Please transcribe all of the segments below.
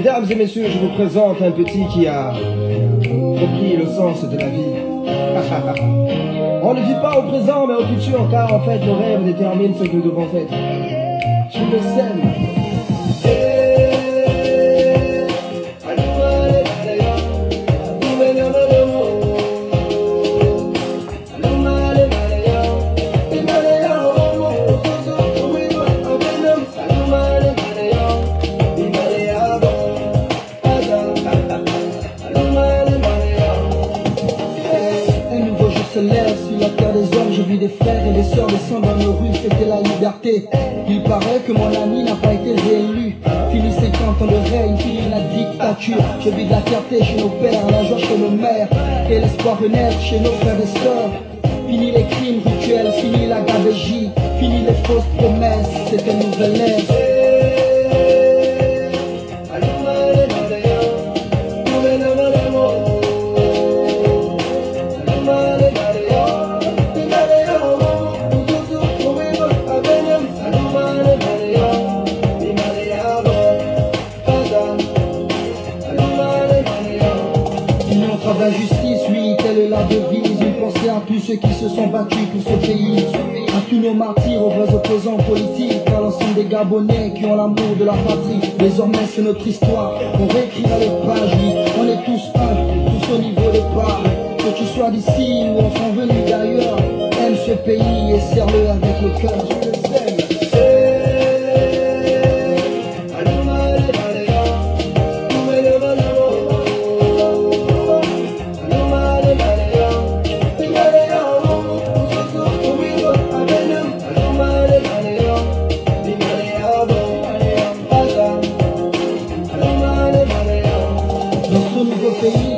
Mesdames et messieurs, je vous présente un petit qui a compris le sens de la vie. On ne vit pas au présent mais au futur, car en fait nos rêves déterminent ce que nous devons être. Je le sème. Je vis des frères et des sœurs descendent dans nos rues, fêter la liberté. Il paraît que mon ami n'a pas été réélu. Fini 50 ans de règne, fini la dictature. Je vis de la fierté chez nos pères, la joie chez nos mères, et l'espoir renaître chez nos frères et sœurs. Fini les crimes rituels, fini la gabegie, fini les fausses promesses, c'est une nouvelle ère. La justice, oui, telle est la devise. Une pensée à tous ceux qui se sont battus pour ce pays, à tous nos martyrs, aux vrais opposants politiques, à l'ensemble des Gabonais qui ont l'amour de la patrie. Désormais c'est notre histoire, on réécrira les pages, oui. On est tous un, tous au niveau de part. Que tu sois d'ici ou enfin venu d'ailleurs, aime ce pays et serre-le avec le cœur. Je le sème.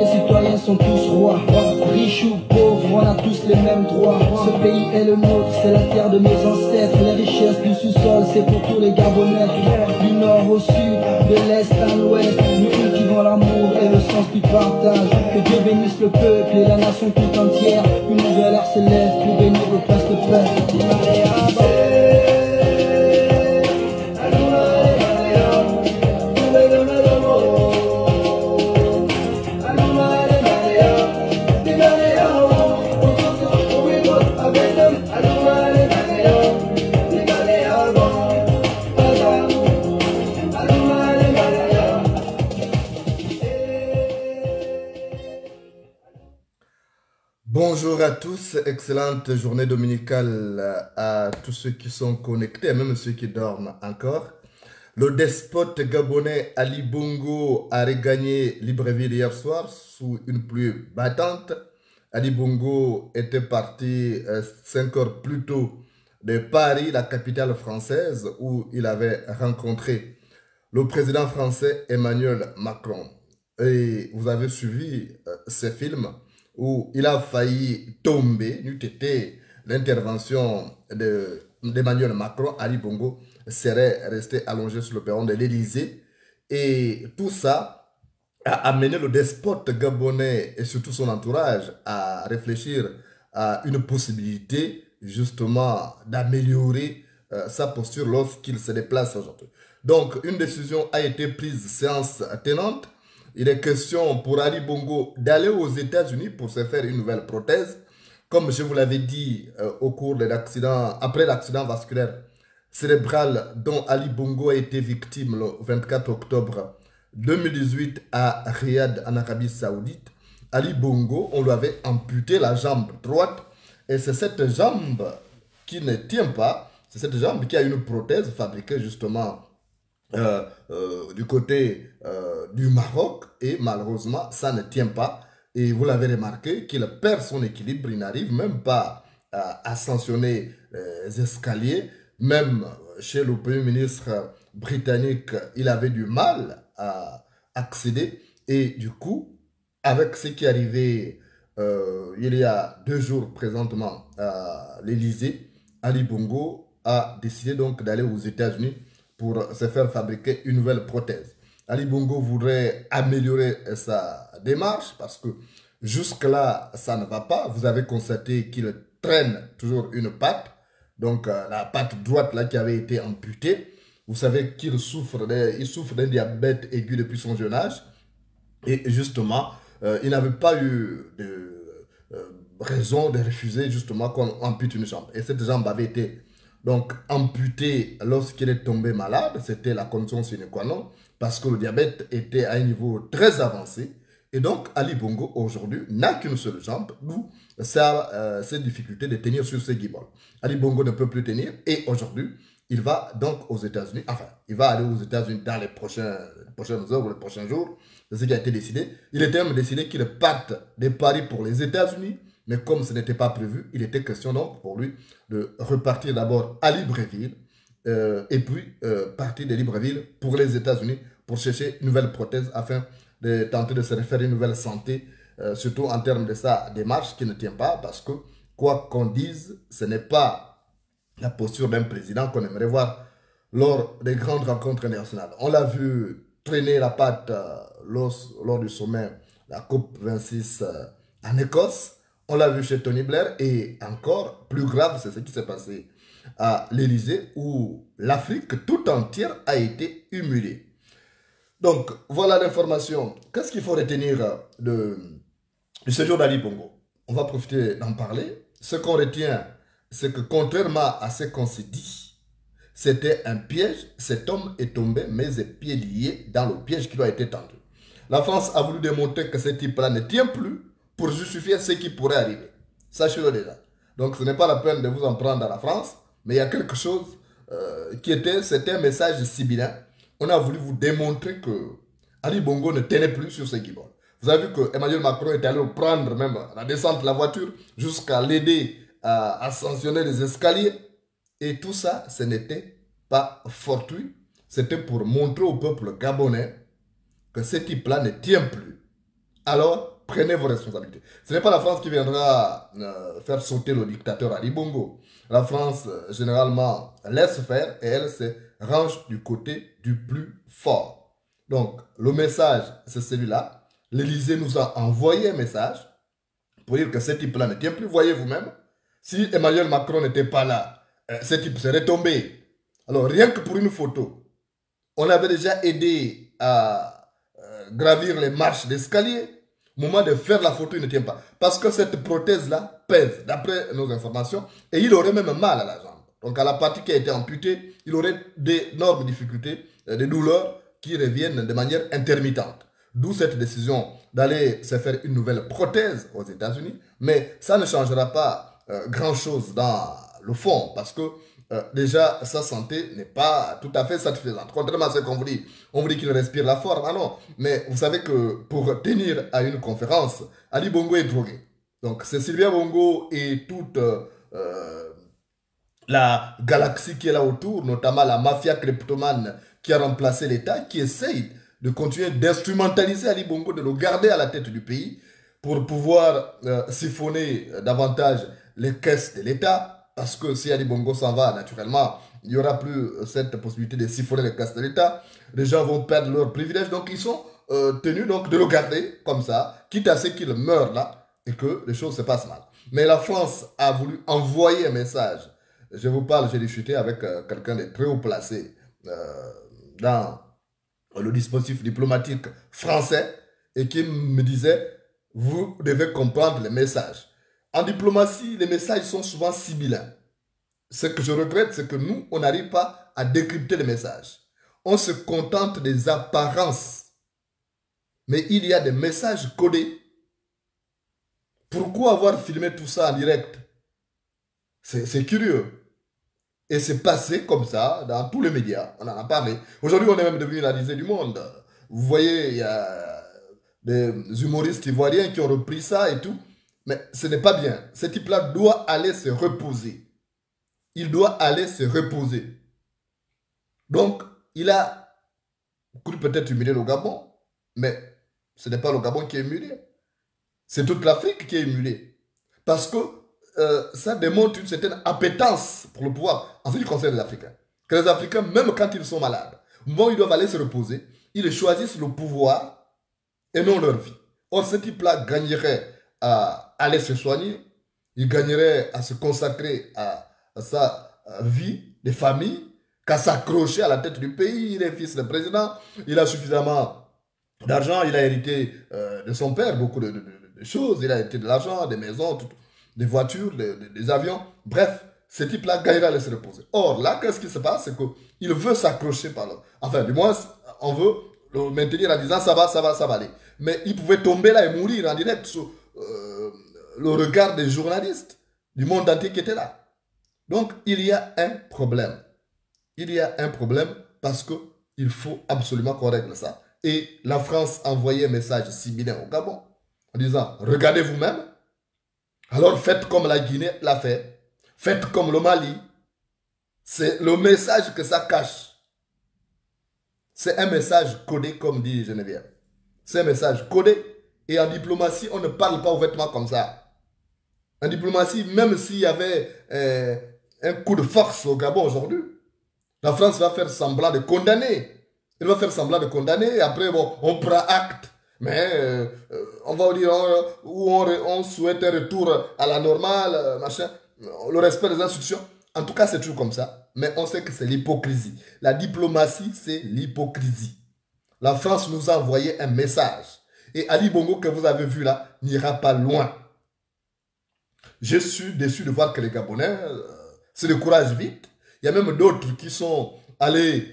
Les citoyens sont tous rois, riches ou pauvres, on a tous les mêmes droits. Ce pays est le nôtre, c'est la terre de nos ancêtres. Les richesses du sous-sol, c'est pour tous les Gabonais. Du nord au sud, de l'est à l'ouest, nous cultivons l'amour et le sens du partage. Que Dieu bénisse le peuple et la nation tout entière. Une nouvelle ère se lève pour bénir le prince de paix. Bonjour à tous, excellente journée dominicale à tous ceux qui sont connectés, même ceux qui dorment encore. Le despote gabonais Ali Bongo a regagné Libreville hier soir sous une pluie battante. Ali Bongo était parti 5 heures plus tôt de Paris, la capitale française, où il avait rencontré le président français Emmanuel Macron. Et vous avez suivi ce film où il a failli tomber, n'eût été l'intervention d'Emmanuel Macron, Ali Bongo serait resté allongé sur le perron de l'Élysée. Et tout ça a amené le despote gabonais et surtout son entourage à réfléchir à une possibilité justement d'améliorer sa posture lorsqu'il se déplace aujourd'hui. Donc une décision a été prise séance tenante. Il est question pour Ali Bongo d'aller aux États-Unis pour se faire une nouvelle prothèse. Comme je vous l'avais dit au cours de l'accident, après l'accident vasculaire cérébral dont Ali Bongo a été victime le 24 octobre 2018 à Riyad, en Arabie Saoudite, Ali Bongo, on lui avait amputé la jambe droite et c'est cette jambe qui ne tient pas, c'est cette jambe qui a une prothèse fabriquée justement du côté du Maroc et malheureusement ça ne tient pas et vous l'avez remarqué qu'il perd son équilibre, il n'arrive même pas à ascensionner les escaliers, même chez le premier ministre britannique il avait du mal à accéder et du coup avec ce qui est arrivé il y a 2 jours présentement à l'Élysée, Ali Bongo a décidé donc d'aller aux États-Unis pour se faire fabriquer une nouvelle prothèse. Ali Bongo voudrait améliorer sa démarche parce que jusque-là, ça ne va pas. Vous avez constaté qu'il traîne toujours une patte, donc la patte droite là qui avait été amputée. Vous savez qu'il souffre d'un diabète aigu depuis son jeune âge. Et justement, il n'avait pas eu de raison de refuser justement qu'on ampute une jambe. Et cette jambe avait été donc amputée lorsqu'il est tombé malade. C'était la condition sine qua non parce que le diabète était à un niveau très avancé. Et donc, Ali Bongo, aujourd'hui, n'a qu'une seule jambe, d'où ses difficultés de tenir sur ses guibolles. Ali Bongo ne peut plus tenir et aujourd'hui, il va donc aux États-Unis. Enfin, il va aller aux États-Unis dans les prochaines heures ou les prochains jours. C'est ce qui a été décidé. Il était même décidé qu'il parte de Paris pour les États-Unis. Mais comme ce n'était pas prévu, il était question donc pour lui de repartir d'abord à Libreville et puis partir de Libreville pour les États-Unis pour chercher une nouvelle prothèse afin de tenter de se refaire une nouvelle santé, surtout en termes de sa démarche qui ne tient pas parce que, quoi qu'on dise, ce n'est pas la posture d'un président qu'on aimerait voir lors des grandes rencontres internationales. On l'a vu traîner la patte lors du sommet, la COP26 en Écosse. On l'a vu chez Tony Blair et encore plus grave, c'est ce qui s'est passé à l'Élysée où l'Afrique tout entière a été humiliée. Donc, voilà l'information. Qu'est-ce qu'il faut retenir du séjour d'Ali Bongo? On va profiter d'en parler. Ce qu'on retient, c'est que contrairement à ce qu'on s'est dit, c'était un piège. Cet homme est tombé, mais les pieds liés dans le piège qui lui a été tendu. La France a voulu démontrer que ce type-là ne tient plus pour justifier ce qui pourrait arriver. Sachez-le déjà. Donc, ce n'est pas la peine de vous en prendre à la France, mais il y a quelque chose c'était un message sibyllin. On a voulu vous démontrer que Ali Bongo ne tenait plus sur ses guibolles. Vous avez vu que Emmanuel Macron est allé prendre même la descente de la voiture jusqu'à l'aider à ascensionner les escaliers. Et tout ça, ce n'était pas fortuit. C'était pour montrer au peuple gabonais que ce type-là ne tient plus. Alors, prenez vos responsabilités. Ce n'est pas la France qui viendra faire sauter le dictateur Ali Bongo. La France, généralement, laisse faire et elle se range du côté du plus fort. Donc, le message, c'est celui-là. L'Élysée nous a envoyé un message pour dire que ce type-là ne tient plus. Voyez vous-même, si Emmanuel Macron n'était pas là, ce type serait tombé. Alors, rien que pour une photo, on avait déjà aidé à gravir les marches d'escalier. Au moment de faire la photo, il ne tient pas. Parce que cette prothèse-là pèse, d'après nos informations, et il aurait même mal à la jambe. Donc, à la partie qui a été amputée, il aurait d'énormes difficultés, des douleurs qui reviennent de manière intermittente. D'où cette décision d'aller se faire une nouvelle prothèse aux États-Unis. Mais ça ne changera pas grand-chose dans le fond, parce que déjà, sa santé n'est pas tout à fait satisfaisante. Contrairement à ce qu'on vous dit, on vous dit qu'il respire la forme. Ah non, mais vous savez que pour tenir à une conférence, Ali Bongo est drogué. Donc, c'est Sylvia Bongo et toute la galaxie qui est là autour, notamment la mafia kleptomane qui a remplacé l'État, qui essaye de continuer d'instrumentaliser Ali Bongo, de le garder à la tête du pays pour pouvoir siphonner davantage les caisses de l'État. Parce que si Ali Bongo s'en va, naturellement, il n'y aura plus cette possibilité de siphonner les caisses de l'État. Les gens vont perdre leurs privilèges. Donc, ils sont tenus donc, de le garder comme ça, quitte à ce qu'il meure là et que les choses se passent mal. Mais la France a voulu envoyer un message. Je vous parle, j'ai discuté avec quelqu'un de très haut placé dans le dispositif diplomatique français et qui me disait, vous devez comprendre les messages. En diplomatie, les messages sont souvent sibyllins. Ce que je regrette, c'est que nous, on n'arrive pas à décrypter les messages. On se contente des apparences. Mais il y a des messages codés. Pourquoi avoir filmé tout ça en direct? C'est curieux. Et c'est passé comme ça dans tous les médias. On en a parlé. Aujourd'hui, on est même devenu la risée du monde. Vous voyez, il y a des humoristes ivoiriens qui ont repris ça et tout. Mais ce n'est pas bien. Ce type-là doit aller se reposer. Il doit aller se reposer. Donc, il a cru peut-être humilier le Gabon, mais ce n'est pas le Gabon qui est humilié. C'est toute l'Afrique qui est humiliée. Parce que ça démontre une certaine appétence pour le pouvoir en ce qui concerne les Africains. Que les Africains, même quand ils sont malades, au moment où ils doivent aller se reposer, ils choisissent le pouvoir et non leur vie. Or, ce type-là gagnerait à aller se soigner, il gagnerait à se consacrer à sa vie de famille qu'à s'accrocher à la tête du pays. Il est fils de président, il a suffisamment d'argent, il a hérité de son père beaucoup de choses, il a hérité de l'argent, des maisons, des voitures, des avions. Bref, ce type-là gagnera à laisser reposer. Or, là, qu'est-ce qui se passe? C'est qu'il veut s'accrocher par là. Enfin, du moins, on veut le maintenir en disant ça va aller. Mais il pouvait tomber là et mourir en direct sous le regard des journalistes du monde entier qui étaient là. Donc, il y a un problème. Il y a un problème parce qu'il faut absolument qu'on règle ça. Et la France a envoyé un message similaire au Gabon en disant, regardez vous-même, alors faites comme la Guinée l'a fait, faites comme le Mali. C'est le message que ça cache. C'est un message codé, comme dit Geneviève. C'est un message codé. Et en diplomatie, on ne parle pas ouvertement comme ça. En diplomatie, même s'il y avait un coup de force au Gabon aujourd'hui, la France va faire semblant de condamner. Elle va faire semblant de condamner. Et après, bon, on prend acte. Mais on va dire où on souhaite un retour à la normale, machin, le respect des instructions. En tout cas, c'est toujours comme ça. Mais on sait que c'est l'hypocrisie. La diplomatie, c'est l'hypocrisie. La France nous a envoyé un message. Et Ali Bongo, que vous avez vu là, n'ira pas loin. Je suis déçu de voir que les Gabonais se découragent vite. Il y a même d'autres qui sont allés,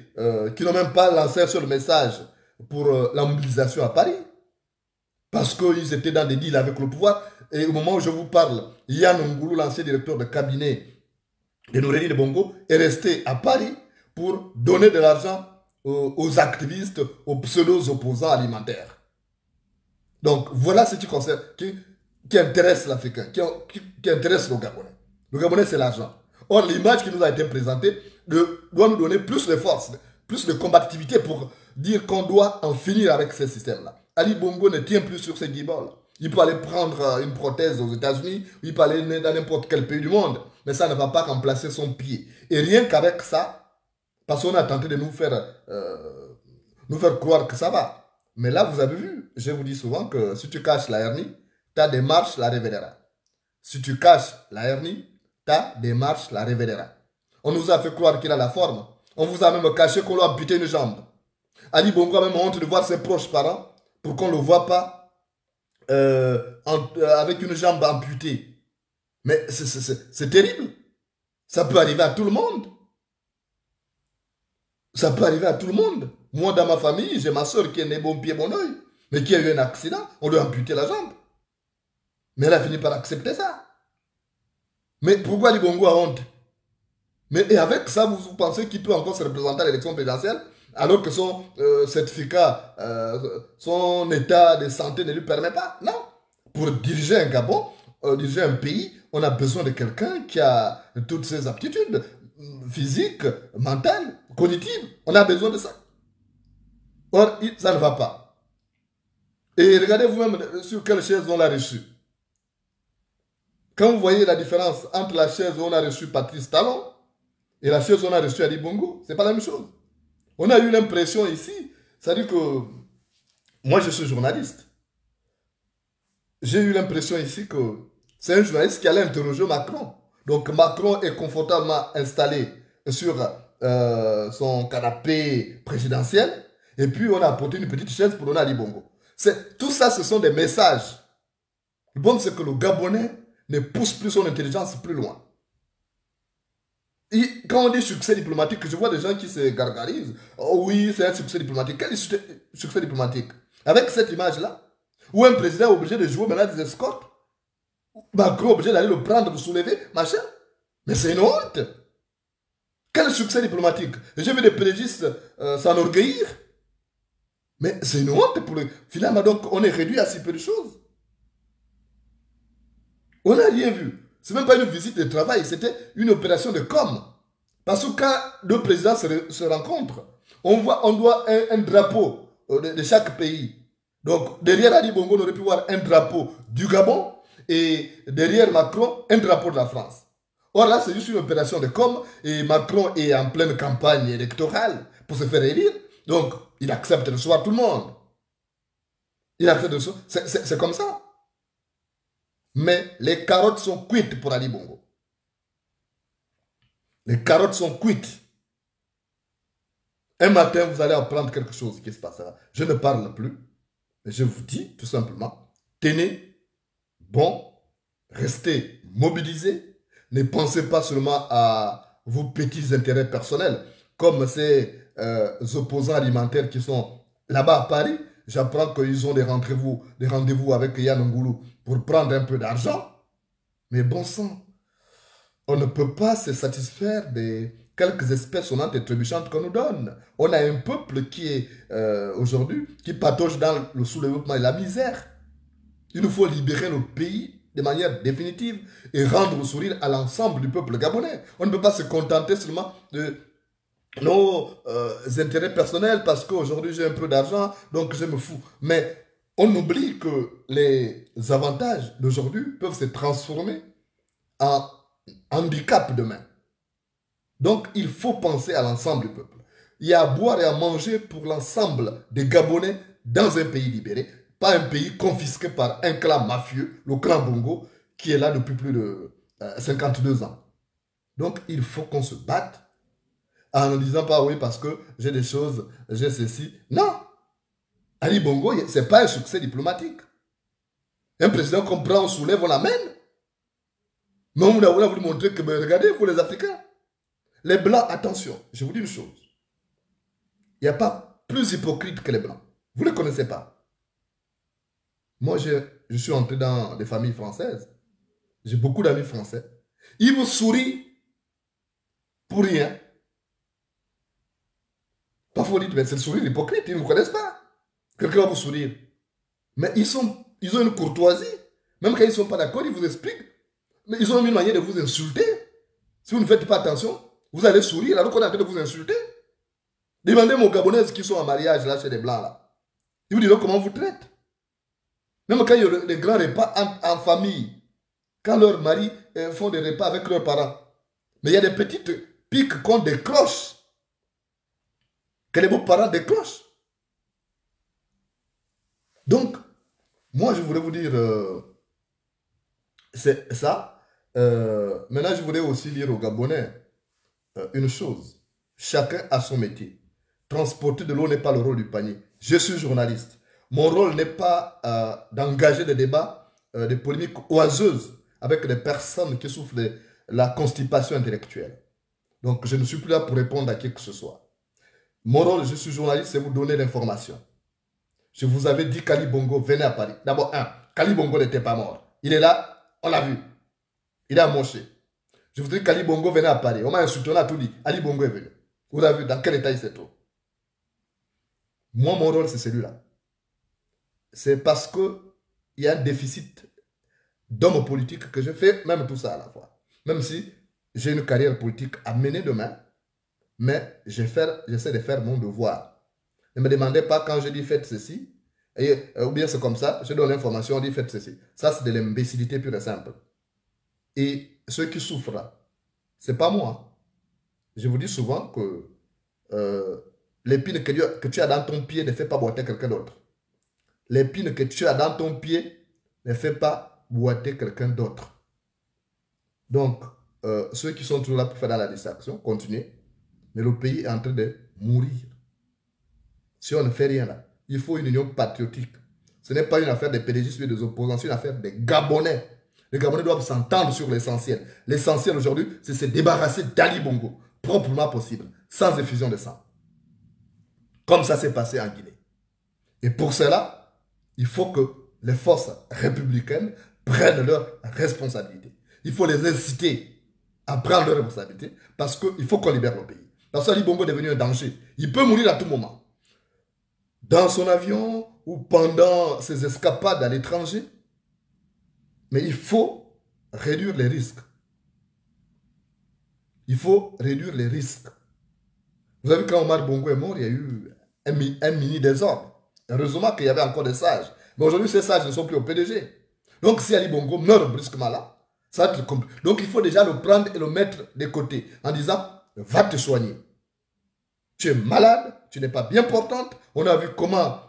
qui n'ont même pas lancé un seul message pour la mobilisation à Paris. Parce qu'ils étaient dans des deals avec le pouvoir. Et au moment où je vous parle, Yann Ngoulou, l'ancien directeur de cabinet de Nouréni de Bongo, est resté à Paris pour donner de l'argent aux activistes, aux pseudo-opposants alimentaires. Donc voilà ce qui concerne, qui intéresse l'Africain, qui intéresse le Gabonais. Le Gabonais, c'est l'argent. Or, l'image qui nous a été présentée doit nous donner plus de force, plus de combativité pour dire qu'on doit en finir avec ce système-là. Ali Bongo ne tient plus sur ses guibolles. Il peut aller prendre une prothèse aux États-Unis, il peut aller dans n'importe quel pays du monde, mais ça ne va pas remplacer son pied. Et rien qu'avec ça, parce qu'on a tenté de nous faire croire que ça va. Mais là, vous avez vu, je vous dis souvent que si tu caches la hernie, ta démarche la révélera. Si tu caches la hernie, ta démarche la révélera. On nous a fait croire qu'il a la forme. On vous a même caché qu'on lui a amputé une jambe. Ali Bongo a même honte de voir ses proches parents pour qu'on ne le voit pas avec une jambe amputée. Mais c'est terrible. Ça peut arriver à tout le monde. Ça peut arriver à tout le monde. Moi, dans ma famille, j'ai ma soeur qui est née bon pied, bon oeil, mais qui a eu un accident. On lui a amputé la jambe. Mais elle a fini par accepter ça. Mais pourquoi Ali Bongo a honte? Mais et avec ça, vous pensez qu'il peut encore se représenter à l'élection présidentielle alors que son certificat, son état de santé ne lui permet pas? Non. Pour diriger un Gabon, diriger un pays, on a besoin de quelqu'un qui a toutes ses aptitudes physiques, mentales, cognitives. On a besoin de ça. Or, ça ne va pas. Et regardez vous-même sur quelle chaise on l'a reçu. Quand vous voyez la différence entre la chaise où on a reçu Patrice Talon et la chaise où on a reçu Ali Bongo, c'est pas la même chose. On a eu l'impression ici, c'est-à-dire que moi je suis journaliste. J'ai eu l'impression ici que c'est un journaliste qui allait interroger Macron. Donc Macron est confortablement installé sur son canapé présidentiel et puis on a apporté une petite chaise pour donner à Ali Bongo. Tout ça, ce sont des messages. Le bon, c'est que le Gabonais ne pousse plus son intelligence plus loin. Et quand on dit succès diplomatique, je vois des gens qui se gargarisent. Oh oui, c'est un succès diplomatique. Quel succès diplomatique? Avec cette image-là, où un président est obligé de jouer maintenant des escortes, Macron est obligé d'aller le prendre, le soulever, machin. Mais c'est une honte. Quel succès diplomatique? J'ai vu des pédégistes s'enorgueillir. Mais c'est une honte pour eux. Finalement, donc, on est réduit à si peu de choses. On n'a rien vu. Ce n'est même pas une visite de travail, c'était une opération de com. Parce que quand deux présidents se rencontrent, on voit un drapeau de chaque pays. Donc, derrière Ali Bongo, on aurait pu voir un drapeau du Gabon et derrière Macron, un drapeau de la France. Or là, c'est juste une opération de com et Macron est en pleine campagne électorale pour se faire élire. Donc, il accepte de recevoir tout le monde. Il accepte de recevoir. C'est comme ça. Mais les carottes sont cuites pour Ali Bongo. Les carottes sont cuites. Un matin, vous allez apprendre quelque chose qui se passera. Je ne parle plus. Je vous dis tout simplement, tenez bon, restez mobilisés. Ne pensez pas seulement à vos petits intérêts personnels, comme ces opposants alimentaires qui sont là-bas à Paris. J'apprends qu'ils ont des rendez-vous avec Yann Ngoulou pour prendre un peu d'argent. Mais bon sang, on ne peut pas se satisfaire des quelques espèces sonnantes et trébuchantes qu'on nous donne. On a un peuple qui est aujourd'hui, qui patauge dans le sous-développement et la misère. Il nous faut libérer notre pays de manière définitive et rendre le sourire à l'ensemble du peuple gabonais. On ne peut pas se contenter seulement de nos intérêts personnels parce qu'aujourd'hui j'ai un peu d'argent, donc je me fous. Mais on oublie que les avantages d'aujourd'hui peuvent se transformer en handicap demain. Donc il faut penser à l'ensemble du peuple. Il y a à boire et à manger pour l'ensemble des Gabonais dans un pays libéré, pas un pays confisqué par un clan mafieux, le clan Bongo, qui est là depuis plus de 52 ans. Donc il faut qu'on se batte en ne disant pas oui parce que j'ai des choses, j'ai ceci. Non, Ali Bongo, ce n'est pas un succès diplomatique. Un président qu'on prend, on soulève, on l'amène. Mais on a voulu montrer que, ben, regardez, vous les Africains, les Blancs, attention, je vous dis une chose. Il n'y a pas plus hypocrite que les Blancs. Vous ne les connaissez pas. Moi, je suis entré dans des familles françaises. J'ai beaucoup d'amis français. Ils vous sourient pour rien. Parfois, vous dites, mais c'est le sourire hypocrite, ils ne vous connaissent pas. Quelqu'un va vous sourire. Mais ils ont une courtoisie. Même quand ils ne sont pas d'accord, ils vous expliquent. Mais ils ont une manière de vous insulter. Si vous ne faites pas attention, vous allez sourire alors qu'on est en train de vous insulter. Demandez aux Gabonaises qui sont en mariage là chez les Blancs là. Ils vous diront comment on vous traite. Même quand il y a des grands repas en famille, quand leurs maris font des repas avec leurs parents. Mais il y a des petites piques qu'on décroche. Que les beaux-parents décrochent. Donc, moi je voulais vous dire, c'est ça. Maintenant, je voulais aussi dire aux Gabonais une chose. Chacun a son métier. Transporter de l'eau n'est pas le rôle du panier. Je suis journaliste. Mon rôle n'est pas d'engager des débats, des polémiques oiseuses avec des personnes qui souffrent de la constipation intellectuelle. Donc, je ne suis plus là pour répondre à qui que ce soit. Mon rôle, je suis journaliste, c'est vous donner l'information. Je vous avais dit qu'Ali Bongo venait à Paris. D'abord, qu'Ali Bongo n'était pas mort. Il est là, on l'a vu. Il est à Moché. Je vous dis qu'Ali Bongo venait à Paris. On m'a insulté, on a tout dit. Ali Bongo est venu. Vous avez vu dans quel état il s'est trouvé. Moi, mon rôle, c'est celui-là. C'est parce qu'il y a un déficit d'hommes politiques que je fais même tout ça à la fois. Même si j'ai une carrière politique à mener demain, mais j'essaie de faire mon devoir. Ne me demandez pas quand je dis faites ceci, ou bien c'est comme ça, je donne l'information, on dit faites ceci. Ça, c'est de l'imbécilité pure et simple. Et ceux qui souffrent, ce n'est pas moi. Je vous dis souvent que l'épine que tu as dans ton pied ne fait pas boiter quelqu'un d'autre. L'épine que tu as dans ton pied ne fait pas boiter quelqu'un d'autre. Donc, ceux qui sont toujours là pour faire dans la distraction, continuez. Mais le pays est en train de mourir. Si on ne fait rien là, il faut une union patriotique. Ce n'est pas une affaire des pédégistes et des opposants, c'est une affaire des Gabonais. Les Gabonais doivent s'entendre sur l'essentiel. L'essentiel aujourd'hui, c'est se débarrasser d'Ali Bongo, proprement possible, sans effusion de sang. Comme ça s'est passé en Guinée. Et pour cela, il faut que les forces républicaines prennent leurs responsabilités. Il faut les inciter à prendre leurs responsabilités parce qu'il faut qu'on libère le pays. Parce qu'Ali Bongo est devenu un danger. Il peut mourir à tout moment. Dans son avion ou pendant ses escapades à l'étranger. Mais il faut réduire les risques. Il faut réduire les risques. Vous avez vu quand Omar Bongo est mort, il y a eu un mini désordre. Heureusement qu'il y avait encore des sages. Mais aujourd'hui, ces sages ne sont plus au PDG. Donc si Ali Bongo meurt brusquement là, ça va être compliqué. Donc il faut déjà le prendre et le mettre de côté en disant, va te soigner. Tu es malade, tu n'es pas bien portante. On a vu comment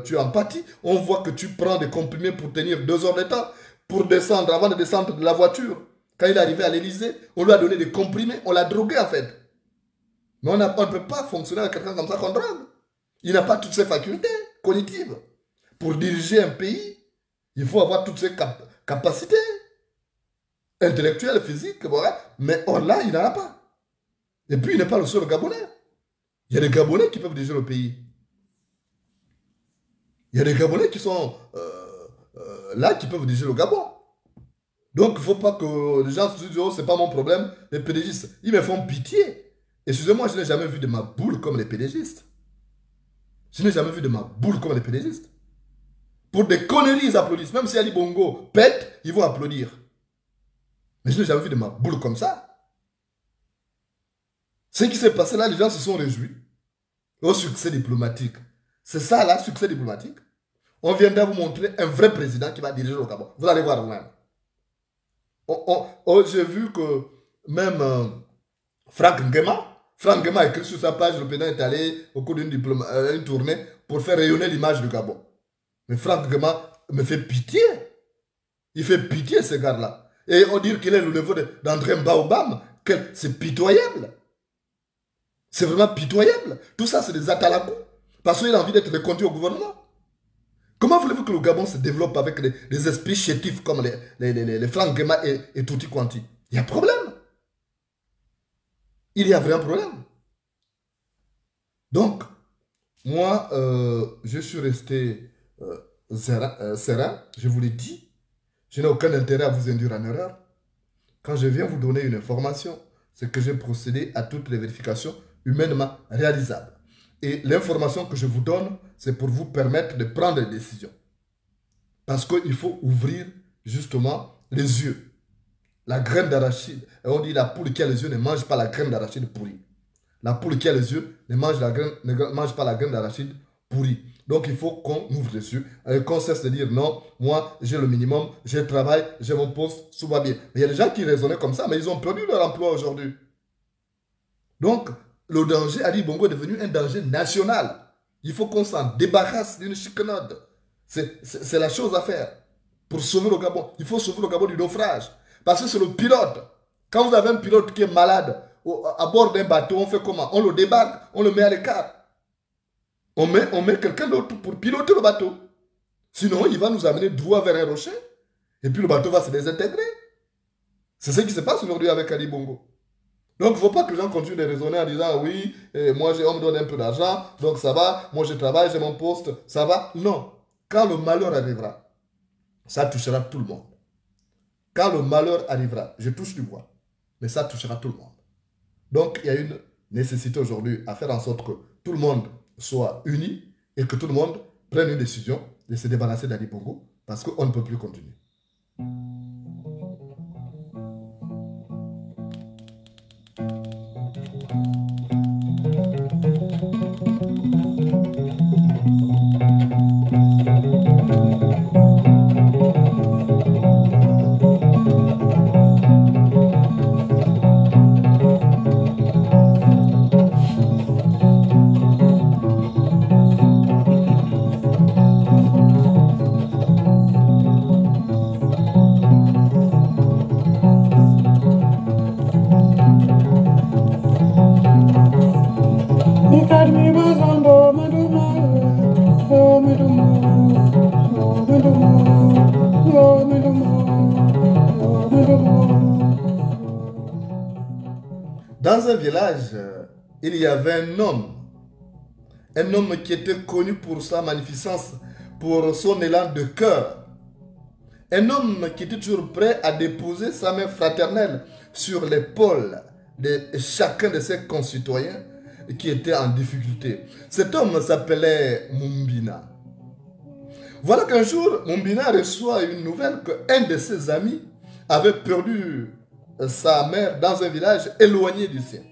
tu en pâtis. On voit que tu prends des comprimés pour tenir 2 heures de temps, pour descendre, avant de descendre de la voiture. Quand il est arrivé à l'Élysée, on lui a donné des comprimés, on l'a drogué en fait. Mais on ne peut pas fonctionner avec quelqu'un comme ça qu'on drague. Il n'a pas toutes ses facultés cognitives. Pour diriger un pays, il faut avoir toutes ses capacités intellectuelles, physiques, voilà. Mais là, il n'en a pas. Et puis, il n'est pas le seul Gabonais. Il y a des Gabonais qui peuvent diriger le pays. Il y a des Gabonais qui sont là, qui peuvent diriger le Gabon. Donc, il ne faut pas que les gens se disent, oh, c'est pas mon problème, les PDGistes. Ils me font pitié. Excusez-moi, je n'ai jamais vu de ma boule comme les PDGistes. Je n'ai jamais vu de ma boule comme les PDGistes. Pour des conneries, ils applaudissent. Même si Ali Bongo pète, ils vont applaudir. Mais je n'ai jamais vu de ma boule comme ça. Ce qui s'est passé là, les gens se sont réjouis au succès diplomatique. C'est ça là, succès diplomatique. On viendra vous montrer un vrai président qui va diriger le Gabon. Vous allez voir vous-même. J'ai vu que même Franck Nguema a écrit sur sa page, le président est allé au cours d'une tournée pour faire rayonner l'image du Gabon. Mais Franck Nguema me fait pitié. Il fait pitié ce gars-là. Et on dit qu'il est le niveau d'André Baobam. C'est pitoyable. C'est vraiment pitoyable. Tout ça, c'est des atalakou. Parce qu'il a envie d'être reconduit au gouvernement. Comment voulez-vous que le Gabon se développe avec des esprits chétifs comme les Franck Nguema et Tutti Quanti? Il y a problème. Il y a vraiment problème. Donc, moi, je suis resté serein. Je vous l'ai dit. Je n'ai aucun intérêt à vous induire en erreur. Quand je viens vous donner une information, c'est que j'ai procédé à toutes les vérifications humainement réalisables. Et l'information que je vous donne, c'est pour vous permettre de prendre des décisions. Parce qu'il faut ouvrir justement les yeux. La graine d'arachide, on dit la poule qui a les yeux ne mange pas la graine d'arachide pourrie. La poule qui a les yeux ne mange pas la graine d'arachide pourrie. Donc il faut qu'on ouvre les yeux et qu'on cesse de dire non, moi j'ai le minimum, je travaille, j'ai mon poste, tout va bien. Mais il y a des gens qui raisonnaient comme ça, mais ils ont perdu leur emploi aujourd'hui. Donc, le danger, Ali Bongo est devenu un danger national. Il faut qu'on s'en débarrasse d'une chicanade. C'est la chose à faire. Pour sauver le Gabon, il faut sauver le Gabon du naufrage. Parce que c'est le pilote. Quand vous avez un pilote qui est malade, à bord d'un bateau, on fait comment? On le débarque, on le met à l'écart. On met quelqu'un d'autre pour piloter le bateau. Sinon, il va nous amener droit vers un rocher. Et puis le bateau va se désintégrer. C'est ce qui se passe aujourd'hui avec Ali Bongo. Donc, il ne faut pas que les gens continuent de raisonner en disant oui, moi on me donne un peu d'argent, donc ça va, moi je travaille, j'ai mon poste, ça va. Non. Quand le malheur arrivera, ça touchera tout le monde. Quand le malheur arrivera, je touche du bois, mais ça touchera tout le monde. Donc, il y a une nécessité aujourd'hui à faire en sorte que tout le monde soit uni et que tout le monde prenne une décision de se débarrasser d'Ali Bongo parce qu'on ne peut plus continuer. Dans un village, il y avait un homme qui était connu pour sa magnificence, pour son élan de cœur. Un homme qui était toujours prêt à déposer sa main fraternelle sur l'épaule de chacun de ses concitoyens qui étaient en difficulté. Cet homme s'appelait Mumbina. Voilà qu'un jour, Mumbina reçoit une nouvelle qu'un de ses amis avait perdu sa mère dans un village éloigné du sien.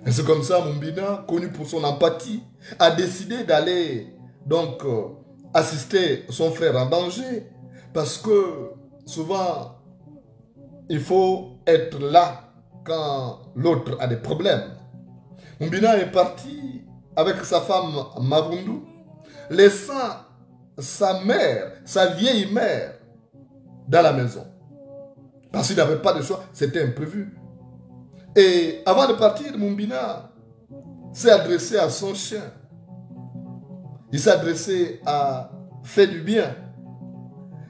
Et c'est comme ça, Mumbina, connu pour son empathie, a décidé d'aller donc assister son frère en danger. Parce que souvent, il faut être là quand l'autre a des problèmes. Mumbina est parti avec sa femme Mavundu, laissant sa mère, sa vieille mère, dans la maison. Parce qu'il n'avait pas de choix, c'était imprévu. Et avant de partir, Mumbina s'est adressé à son chien. Il s'est adressé à Fait du bien.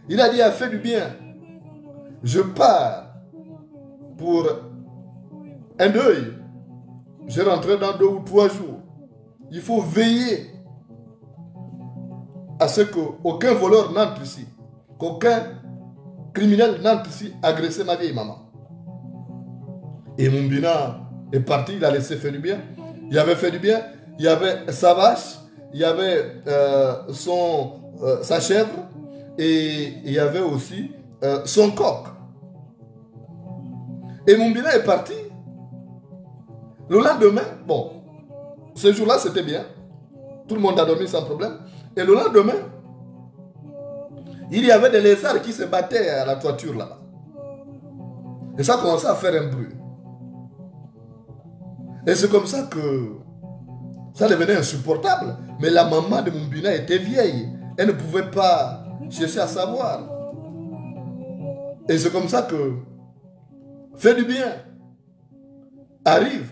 Il a dit à Fait du bien, je pars pour un deuil. Je rentrerai dans 2 ou 3 jours. Il faut veiller à ce qu'aucun voleur n'entre ici, qu'aucun criminel n'entre ici agresser ma vieille maman. Et Mumbina est parti, il a laissé Fait du bien. Il avait Fait du bien, il y avait sa vache, il y avait sa chèvre et il y avait aussi son coq. Et Mumbina est parti. Le lendemain, bon, ce jour-là c'était bien. Tout le monde a dormi sans problème. Et le lendemain, il y avait des lézards qui se battaient à la toiture là-bas. Et ça commençait à faire un bruit. Et c'est comme ça que ça devenait insupportable. Mais la maman de Mumbina était vieille. Elle ne pouvait pas chercher à savoir. Et c'est comme ça que Fait du bien arrive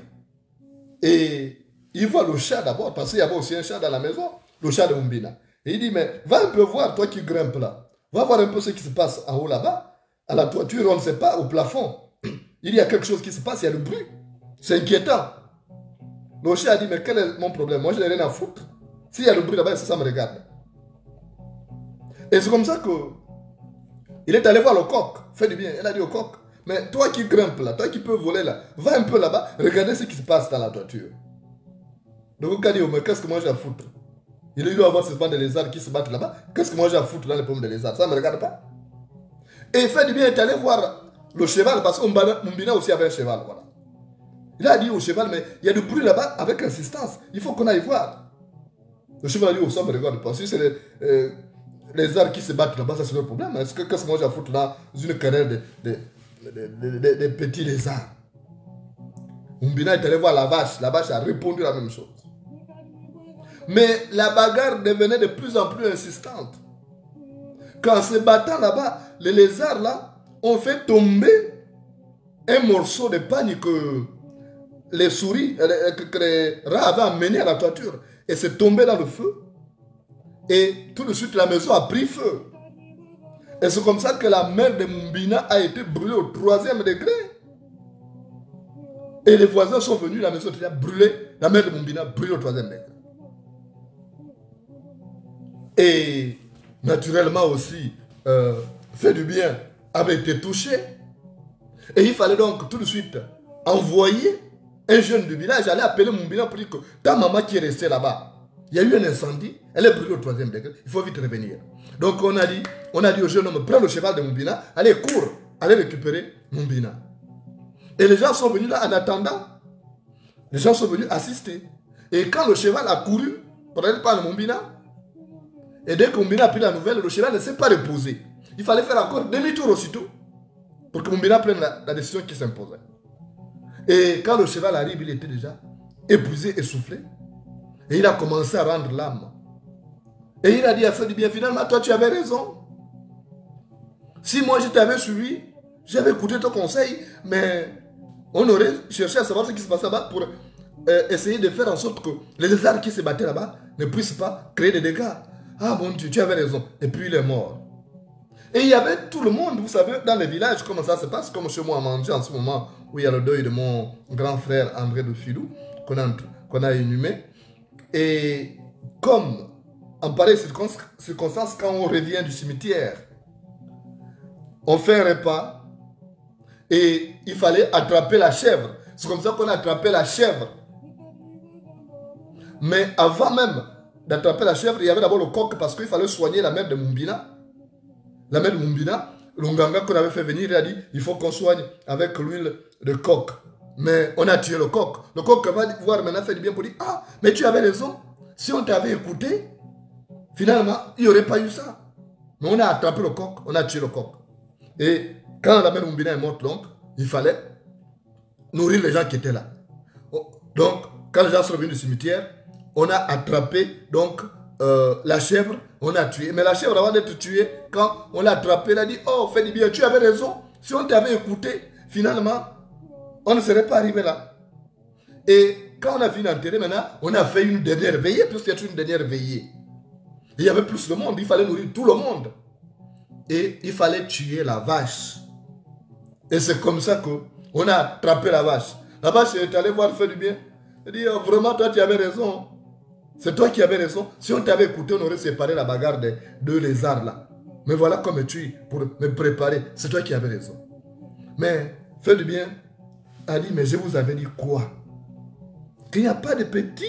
et il voit le chat d'abord, parce qu'il y avait aussi un chat dans la maison, le chat de Mumbina. Et il dit, mais va un peu voir, toi qui grimpes là. Va voir un peu ce qui se passe en haut là-bas. À la toiture, on ne sait pas, au plafond. Il y a quelque chose qui se passe, il y a le bruit. C'est inquiétant. Le chat a dit, mais quel est mon problème? Moi, je n'ai rien à foutre. S'il y a le bruit là-bas, ça me regarde. Et c'est comme ça que il est allé voir le coq. Fait du bien. Il a dit au coq, mais toi qui grimpes là, toi qui peux voler là, va un peu là-bas, regardez ce qui se passe dans la toiture. Le coq a dit, mais qu'est-ce que moi j'ai à foutre? Il doit avoir ces bandes de lézards qui se battent là-bas. Qu'est-ce que moi j'ai à foutre dans les pommes de lézards? Ça ne me regarde pas. Et Fait du bien est allé voir le cheval, parce que Mumbina aussi avait un cheval. Voilà. Il a dit au cheval, mais il y a du bruit là-bas avec insistance. Il faut qu'on aille voir. Le cheval a dit, oh, ça me regarde pas. Si c'est les lézards qui se battent là-bas, ça c'est leur problème. Qu'est-ce que moi j'ai à foutre dans une querelle de petits lézards? Mumbina est allé voir la vache. La vache a répondu la même chose. Mais la bagarre devenait de plus en plus insistante. Qu'en se battant là-bas, les lézards là ont fait tomber un morceau de pagne que les souris, que les rats avaient amené à la toiture. Et c'est tombé dans le feu. Et tout de suite, la maison a pris feu. Et c'est comme ça que la mère de Mumbina a été brûlée au 3e degré. Et les voisins sont venus, la maison était brûlée. La mère de Mumbina brûlée au 3e degré. Et naturellement aussi, Fait du bien avait été touché. Et il fallait donc tout de suite envoyer un jeune du village aller appeler Mumbina pour dire que ta maman qui est restée là-bas, il y a eu un incendie, elle est brûlée au 3e degré, il faut vite revenir. Donc on a dit au jeune homme, prends le cheval de Mumbina, allez, cours, allez récupérer Mumbina. Et les gens sont venus là en attendant. Les gens sont venus assister. Et quand le cheval a couru pour aller prendre Mumbina, et dès que Mumbina a pris la nouvelle, le cheval ne s'est pas reposé. Il fallait faire encore demi-tour aussitôt pour que Mumbina prenne la décision qui s'imposait. Et quand le cheval arrive, il était déjà épuisé, essoufflé. Et il a commencé à rendre l'âme. Et il a dit à Fait du bien, finalement, toi tu avais raison. Si moi je t'avais suivi, j'avais écouté ton conseil, mais on aurait cherché à savoir ce qui se passait là-bas pour essayer de faire en sorte que les lézards qui se battaient là-bas ne puissent pas créer des dégâts. Ah mon Dieu, tu avais raison. Et puis il est mort. Et il y avait tout le monde, vous savez, dans les villages, comment ça se passe, comme chez moi à manger en ce moment, où il y a le deuil de mon grand frère André de Filou, qu'on a inhumé. Et comme en pareille circonstance, quand on revient du cimetière, on fait un repas et il fallait attraper la chèvre. C'est comme ça qu'on a attrapé la chèvre. Mais avant même d'attraper la chèvre, il y avait d'abord le coq parce qu'il fallait soigner la mère de Mumbina. La mère de Mumbina, l'Onganga qu'on avait fait venir, il a dit, il faut qu'on soigne avec l'huile de coq. Mais on a tué le coq. Le coq va voir maintenant Fait du bien pour dire, ah, mais tu avais raison. Si on t'avait écouté, finalement, il n'y aurait pas eu ça. Mais on a attrapé le coq, on a tué le coq. Et quand la mère de Mumbina est morte, donc, il fallait nourrir les gens qui étaient là. Donc, quand les gens sont venus du cimetière, on a attrapé donc la chèvre, on a tué. Mais la chèvre, avant d'être tuée, quand on l'a attrapée, elle a dit, oh, Fait du bien, tu avais raison. Si on t'avait écouté, finalement, on ne serait pas arrivé là. Et quand on a fini d'enterrer, maintenant, on a fait une dernière veillée, puisqu'il y a une dernière veillée. Il y avait plus de monde, il fallait nourrir tout le monde. Et il fallait tuer la vache. Et c'est comme ça qu'on a attrapé la vache. La vache est allée voir faire du bien. Elle dit, oh, vraiment, toi, tu avais raison. C'est toi qui avais raison. Si on t'avait écouté, on aurait séparé la bagarre des deux lézards là. Mais voilà comme tu es pour me préparer. C'est toi qui avais raison. Mais, fais du bien. Elle dit, mais je vous avais dit quoi? Qu'il n'y a pas de petits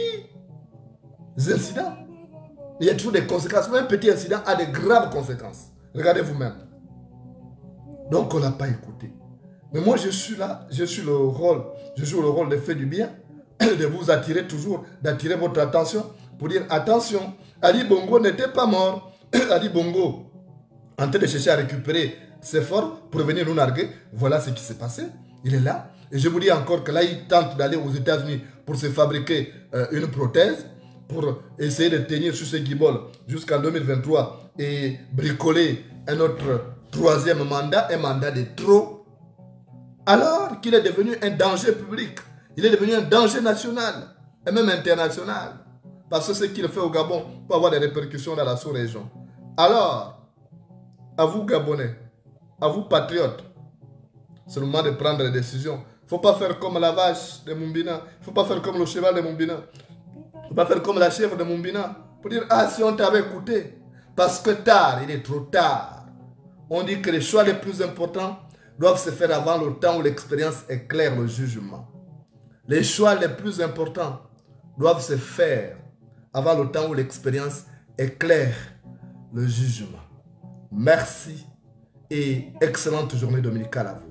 incidents. Il y a toujours des conséquences. Même un petit incident a de graves conséquences. Regardez vous-même. Donc, on n'a pas écouté. Mais moi, je suis là. Je joue le rôle de faire du bien. De vous attirer toujours, d'attirer votre attention. Pour dire, attention, Ali Bongo n'était pas mort. Ali Bongo, en train de chercher à récupérer ses forces pour venir nous narguer. Voilà ce qui s'est passé. Il est là. Et je vous dis encore que là, il tente d'aller aux États-Unis pour se fabriquer une prothèse, pour essayer de tenir sur ce guibol jusqu'en 2023 et bricoler un autre troisième mandat, un mandat de trop. Alors qu'il est devenu un danger public. Il est devenu un danger national et même international. Parce que ce qu'il fait au Gabon peut avoir des répercussions dans la sous-région. Alors, à vous Gabonais, à vous patriotes, c'est le moment de prendre des décisions. Il ne faut pas faire comme la vache de Mumbina. Il ne faut pas faire comme le cheval de Mumbina. Il ne faut pas faire comme la chèvre de Mumbina. Pour dire, ah, si on t'avait écouté. Parce que tard, il est trop tard. On dit que les choix les plus importants doivent se faire avant le temps où l'expérience éclaire le jugement. Les choix les plus importants doivent se faire avant le temps où l'expérience éclaire le jugement. Merci et excellente journée dominicale à vous.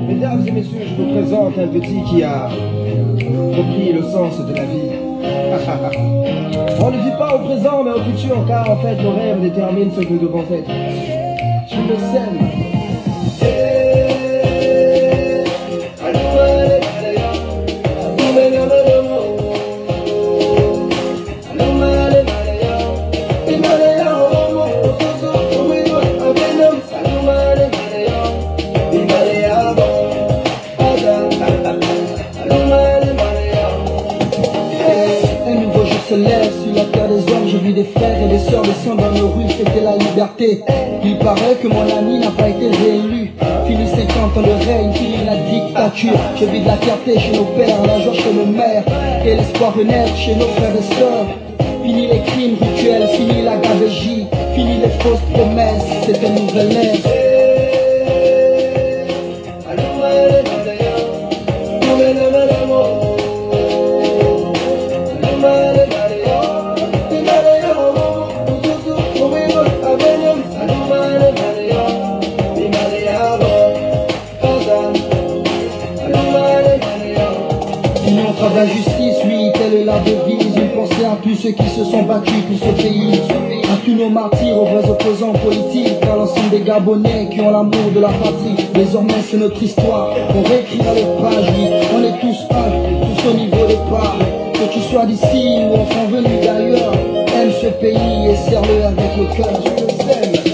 Mesdames et messieurs, je vous présente un petit qui a compris le sens de la vie. On ne vit pas au présent mais au futur, car en fait nos rêves déterminent ce que nous devons être. Je le sème. Sur la terre des hommes, j'ai vu des frères et des sœurs descendre dans nos rues, c'était la liberté. Il paraît que mon ami n'a pas été réélu. Fini 50 ans de règne, fini la dictature. J'ai vu de la fierté chez nos pères, la joie chez nos mères, et l'espoir renaître chez nos frères et sœurs. Fini les crimes rituels, fini la gabegie, fini les fausses promesses, c'est une nouvelle ère. ceux qui se sont battus pour ce pays. À tous nos martyrs, aux vrais opposants politiques, à l'ensemble des Gabonais qui ont l'amour de la patrie. Désormais c'est notre histoire, on réécrira les pages, oui. On est tous un, tous au niveau des parts. Que tu sois d'ici ou enfin venu d'ailleurs, aime ce pays et serre-le avec le cœur. Je t'aime.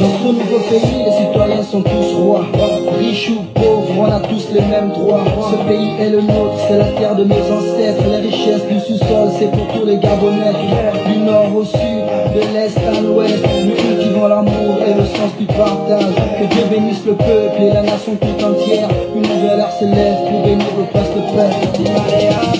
Dans ce nouveau pays, les citoyens sont tous rois. Riches ou pauvres, on a tous les mêmes droits. Ce pays est le nôtre, c'est la terre de nos ancêtres. Les richesses du sous-sol, c'est pour tous les Gabonais. Du nord au sud, de l'est à l'ouest, nous cultivons l'amour et le sens du partage. Que Dieu bénisse le peuple et la nation tout entière. Une nouvelle ère s'élève pour bénir le poste de paix.